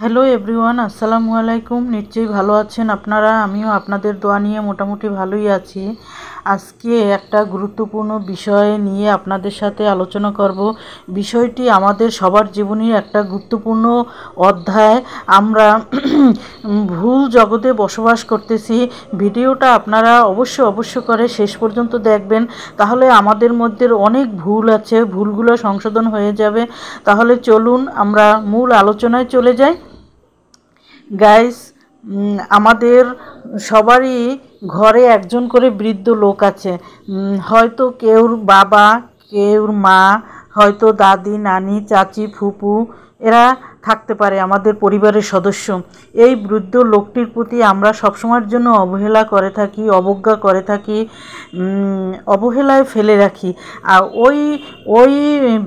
Hello everyone, আসসালামু আলাইকুম। নিশ্চয়ই ভালো আছেন আপনারা। আমিও আপনাদের দোয়া নিয়ে মোটামুটি ভালোই আছি। আজকে একটা গুরুত্বপূর্ণ বিষয় নিয়ে আপনাদের সাথে আলোচনা করব। বিষয়টি আমাদের সবার জীবনের একটা গুরুত্বপূর্ণ অধ্যায়। আমরা ভুল জগতে বসবাস করতেছি। ভিডিওটা আপনারা অবশ্য করে শেষ পর্যন্ত দেখবেন, তাহলে আমাদের মধ্যে অনেক ভুল আছে, ভুলগুলো সংশোধন হয়ে যাবে। তাহলে চলুন আমরা মূল আলোচনায় চলে যাই। গাইস, আমাদের সবারই ঘরে একজন করে বৃদ্ধ লোক আছে। হয়তো কেউর বাবা, কেউর মা, হয়তো দাদি, নানি, চাচি, ফুপু, এরা থাকতে পারে আমাদের পরিবারের সদস্য। এই বৃদ্ধ লোকটির প্রতি আমরা সবসময়ের জন্য অবহেলা করে থাকি, অবজ্ঞা করে থাকি, অবহেলায় ফেলে রাখি। আর ওই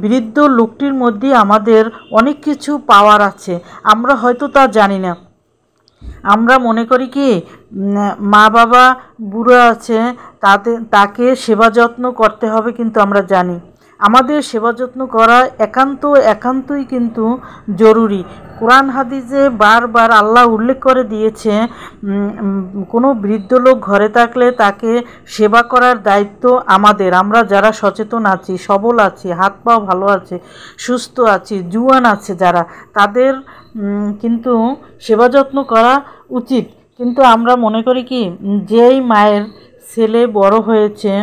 বৃদ্ধ লোকটির মধ্যে আমাদের অনেক কিছু পাওয়ার আছে, আমরা হয়তো তা জানি না। আমরা মনে করি কি মা বাবা বুড়ো আছে, তাকে সেবা যত্ন করতে হবে, কিন্তু আমরা জানি আমাদের সেবা যত্ন করা একান্তই কিন্তু জরুরি। কোরআন হাদিসে বারবার আল্লাহ উল্লেখ করে দিয়েছে, কোনো বৃদ্ধ লোক ঘরে থাকলে তাকে সেবা করার দায়িত্ব আমাদের। আমরা যারা সচেতন আছি, সবল আছি, হাত পা ভালো আছে, সুস্থ আছি, জুয়ান আছে যারা, তাদের কিন্তু সেবা যত্ন করা উচিত। কিন্তু আমরা মনে করি কি, যেই মায়ের ছেলে বড় হয়েছে,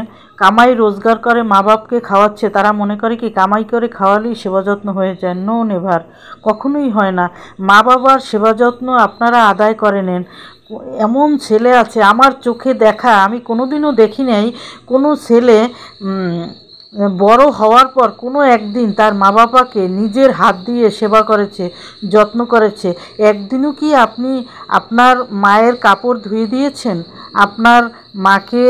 কামাই রোজগার করে মা বাপকে খাওয়াচ্ছে, তারা মনে করে কি কামাই করে খাওয়ালেই সেবা যত্ন হয়ে যায়। নো নেভার, কখনোই হয় না। মা বাবার সেবা যত্ন আপনারা আদায় করে নেন। এমন ছেলে আছে আমার চোখে দেখা, আমি কোনোদিনও দেখি নাই কোনো ছেলে বড় হওয়ার পর কোনো একদিন তার মা বাবাকে নিজের হাত দিয়ে সেবা করেছে, যত্ন করেছে। একদিনও কি আপনি আপনার মায়ের কাপড় ধুয়ে দিয়েছেন? আপনার মাকে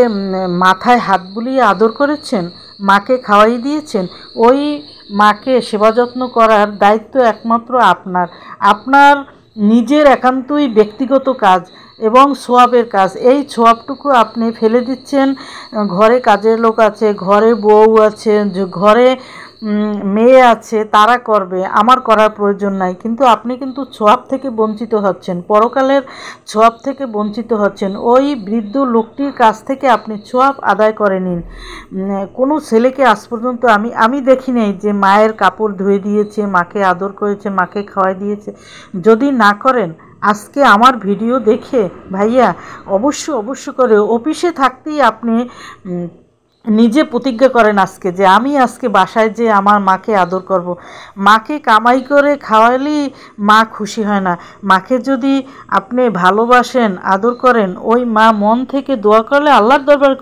মাথায় হাত বুলিয়ে আদর করেছেন? মাকে খাওয়াই দিয়েছেন? ওই মাকে সেবা যত্ন করার দায়িত্ব একমাত্র আপনার নিজের একান্তই ব্যক্তিগত কাজ এবং সোয়াবের কাজ। এই সোয়াবটুকু আপনি ফেলে দিচ্ছেন। ঘরে কাজের লোক আছে, ঘরে বউ আছে, ঘরে মেয়ে আছে, তারা করবে, আমার করার প্রয়োজন নাই। কিন্তু আপনি কিন্তু সোয়াব থেকে বঞ্চিত হচ্ছেন, পরকালের সোয়াব থেকে বঞ্চিত হচ্ছেন। ওই বৃদ্ধ লোকটির কাছ থেকে আপনি সোয়াব আদায় করে নিন। কোনো ছেলেকে আজ পর্যন্ত আমি দেখি নাই যে মায়ের কাপড় ধুয়ে দিয়েছে, মাকে আদর করেছে, মাকে খাওয়াই দিয়েছে। যদি না করেন, আজকে আমার ভিডিও দেখে ভাইয়া অবশ্য করে অফিসে থাকতেই আপনি নিজে প্রতিজ্ঞা করেন আজকে, যে আমি আজকে বাসায় যে আমার মাকে আদর করব। মাকে কামাই করে খাওয়ালেই মা খুশি হয় না। মাকে যদি আপনি ভালোবাসেন, আদর করেন, ওই মা মন থেকে দোয়া করলে আল্লাহর দরবারে